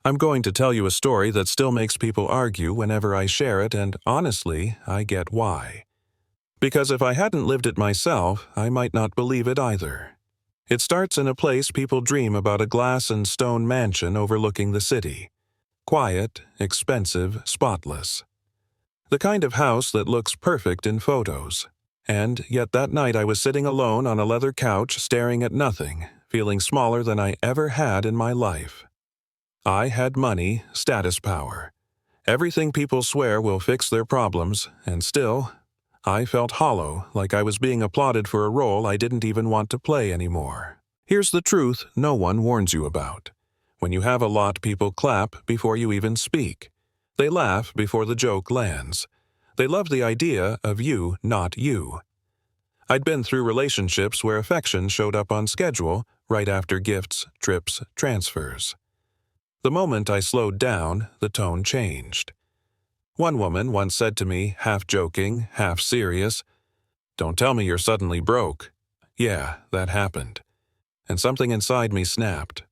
I'm going to tell you a story that still makes people argue whenever I share it, and honestly, I get why. Because if I hadn't lived it myself, I might not believe it either. It starts in a place people dream about, a glass and stone mansion overlooking the city. Quiet, expensive, spotless. The kind of house that looks perfect in photos. And yet that night I was sitting alone on a leather couch staring at nothing, feeling smaller than I ever had in my life. I had money, status power. Everything people swear will fix their problems, and still, I felt hollow, like I was being applauded for a role I didn't even want to play anymore. Here's the truth no one warns you about. When you have a lot, people clap before you even speak. They laugh before the joke lands. They love the idea of you, not you. I'd been through relationships where affection showed up on schedule, right after gifts, trips, transfers. The moment I slowed down, the tone changed. One woman once said to me, half joking, half serious, "Don't tell me you're suddenly broke." Yeah, that happened. And something inside me snapped.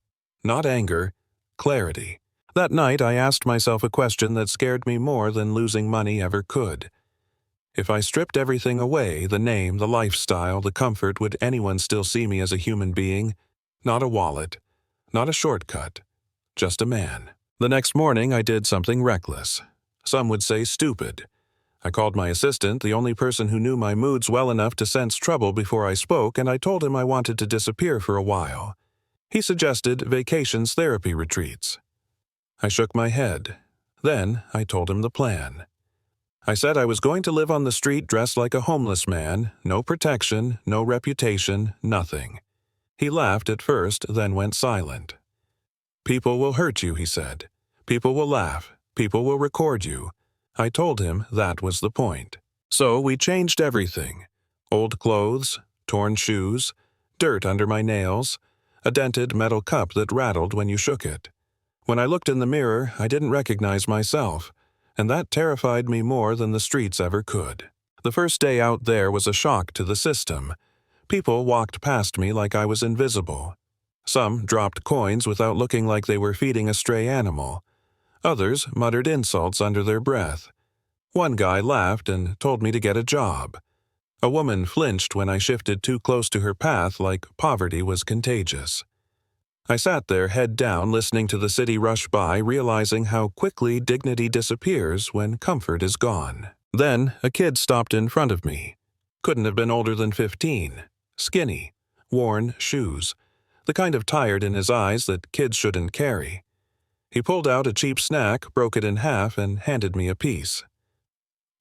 Not anger, clarity. That night I asked myself a question that scared me more than losing money ever could. If I stripped everything away, the name, the lifestyle, the comfort, would anyone still see me as a human being? Not a wallet, not a shortcut. Just a man. The next morning I did something reckless. Some would say stupid. I called my assistant, the only person who knew my moods well enough to sense trouble before I spoke, and I told him I wanted to disappear for a while. He suggested vacations, therapy retreats. I shook my head. Then I told him the plan. I said I was going to live on the street dressed like a homeless man, no protection, no reputation, nothing. He laughed at first, then went silent. "People will hurt you," he said. "People will laugh. People will record you." I told him that was the point. So we changed everything. Old clothes, torn shoes, dirt under my nails, a dented metal cup that rattled when you shook it. When I looked in the mirror, I didn't recognize myself, and that terrified me more than the streets ever could. The first day out there was a shock to the system. People walked past me like I was invisible. Some dropped coins without looking like they were feeding a stray animal. Others muttered insults under their breath. One guy laughed and told me to get a job. A woman flinched when I shifted too close to her path, like poverty was contagious. I sat there, head down, listening to the city rush by, realizing how quickly dignity disappears when comfort is gone. Then a kid stopped in front of me. Couldn't have been older than 15. Skinny. Worn shoes. The kind of tired in his eyes that kids shouldn't carry. He pulled out a cheap snack, broke it in half, and handed me a piece.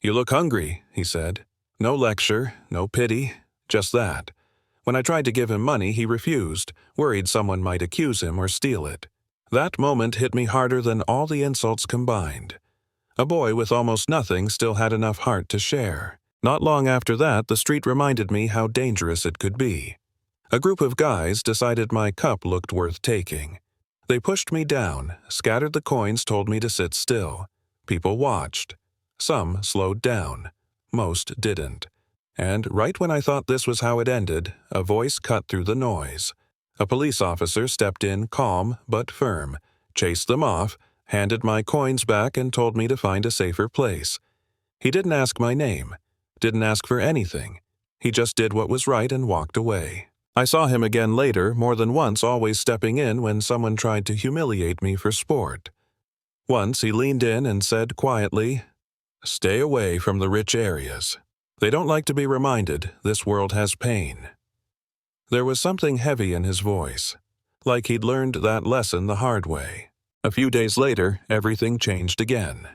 "You look hungry," he said. No lecture, no pity, just that. When I tried to give him money, he refused, worried someone might accuse him or steal it. That moment hit me harder than all the insults combined. A boy with almost nothing still had enough heart to share. Not long after that, the street reminded me how dangerous it could be. A group of guys decided my cup looked worth taking. They pushed me down, scattered the coins, told me to sit still. People watched. Some slowed down. Most didn't. And right when I thought this was how it ended, a voice cut through the noise. A police officer stepped in, calm but firm, chased them off, handed my coins back, and told me to find a safer place. He didn't ask my name, didn't ask for anything. He just did what was right and walked away. I saw him again later, more than once, always stepping in when someone tried to humiliate me for sport. Once he leaned in and said quietly, "Stay away from the rich areas. They don't like to be reminded this world has pain." There was something heavy in his voice, like he'd learned that lesson the hard way. A few days later, everything changed again.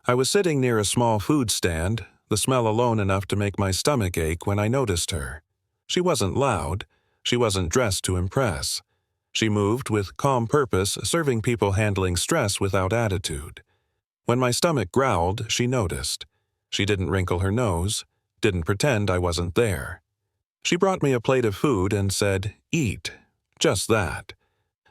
I was sitting near a small food stand, the smell alone enough to make my stomach ache, when I noticed her. She wasn't loud. She wasn't dressed to impress. She moved with calm purpose, serving people, handling stress without attitude. When my stomach growled, she noticed. She didn't wrinkle her nose, didn't pretend I wasn't there. She brought me a plate of food and said, "Eat." Just that.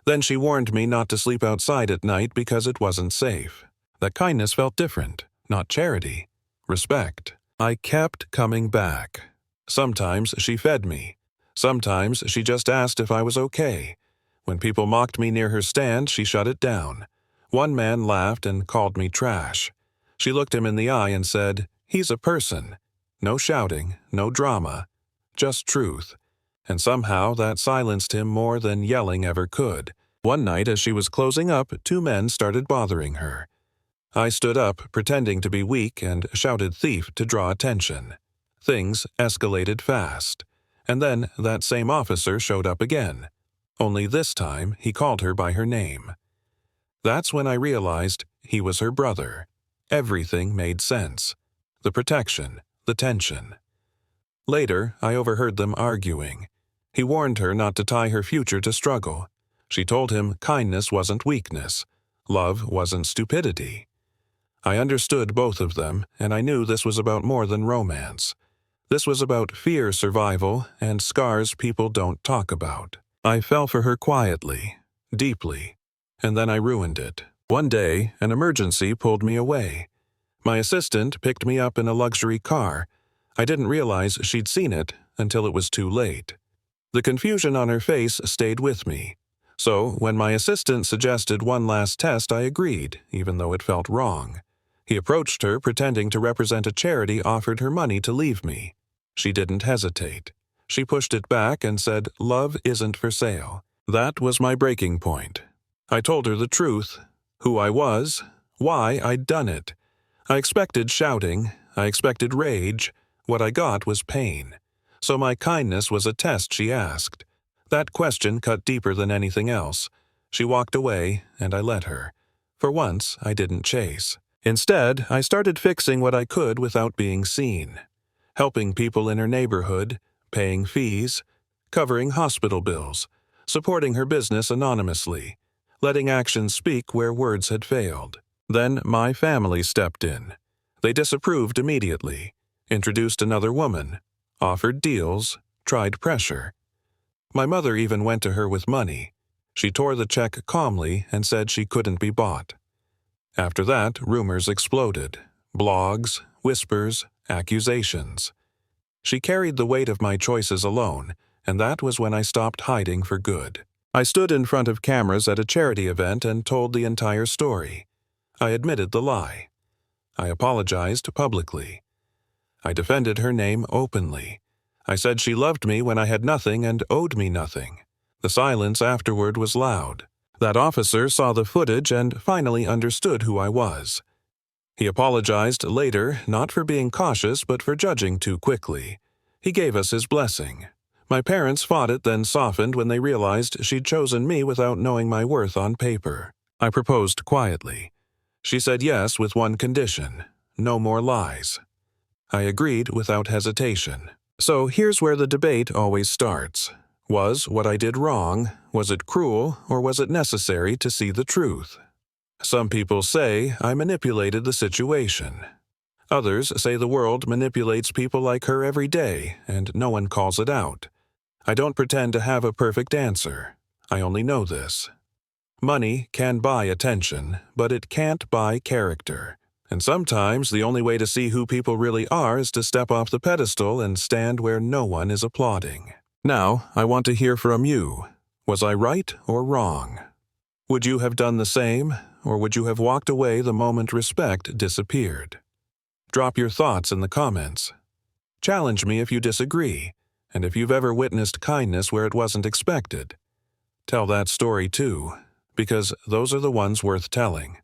Then she warned me not to sleep outside at night because it wasn't safe. That kindness felt different, not charity. Respect. I kept coming back. Sometimes she fed me. Sometimes she just asked if I was okay. When people mocked me near her stand, she shut it down. One man laughed and called me trash. She looked him in the eye and said, "He's a person." No shouting, no drama, just truth. And somehow that silenced him more than yelling ever could. One night as she was closing up, two men started bothering her. I stood up, pretending to be weak, and shouted thief to draw attention. Things escalated fast. And then that same officer showed up again. Only this time he called her by her name. That's when I realized he was her brother. Everything made sense. The protection, the tension. Later, I overheard them arguing. He warned her not to tie her future to struggle. She told him kindness wasn't weakness. Love wasn't stupidity. I understood both of them, and I knew this was about more than romance. This was about fear survival and scars people don't talk about. I fell for her quietly, deeply, and then I ruined it. One day, an emergency pulled me away. My assistant picked me up in a luxury car. I didn't realize she'd seen it until it was too late. The confusion on her face stayed with me. So, when my assistant suggested one last test, I agreed, even though it felt wrong. He approached her, pretending to represent a charity, offered her money to leave me. She didn't hesitate. She pushed it back and said, "Love isn't for sale." That was my breaking point. I told her the truth, who I was, why I'd done it. I expected shouting, I expected rage. What I got was pain. So my kindness was a test she asked. That question cut deeper than anything else. She walked away, and I let her. For once, I didn't chase. Instead, I started fixing what I could without being seen. Helping people in her neighborhood, paying fees, covering hospital bills, supporting her business anonymously, letting actions speak where words had failed. Then my family stepped in. They disapproved immediately, introduced another woman, offered deals, tried pressure. My mother even went to her with money. She tore the check calmly and said she couldn't be bought. After that, rumors exploded. Blogs, whispers, accusations. She carried the weight of my choices alone, and that was when I stopped hiding for good. I stood in front of cameras at a charity event and told the entire story. I admitted the lie. I apologized publicly. I defended her name openly. I said she loved me when I had nothing and owed me nothing. The silence afterward was loud. That officer saw the footage and finally understood who I was. He apologized later, not for being cautious, but for judging too quickly. He gave us his blessing. My parents fought it, then softened when they realized she'd chosen me without knowing my worth on paper. I proposed quietly. She said yes with one condition: no more lies. I agreed without hesitation. So here's where the debate always starts. Was what I did wrong? Was it cruel, or was it necessary to see the truth? Some people say I manipulated the situation. Others say the world manipulates people like her every day, and no one calls it out. I don't pretend to have a perfect answer. I only know this. Money can buy attention, but it can't buy character. And sometimes the only way to see who people really are is to step off the pedestal and stand where no one is applauding. Now, I want to hear from you. Was I right or wrong? Would you have done the same, or would you have walked away the moment respect disappeared? Drop your thoughts in the comments. Challenge me if you disagree, and if you've ever witnessed kindness where it wasn't expected. Tell that story too, because those are the ones worth telling.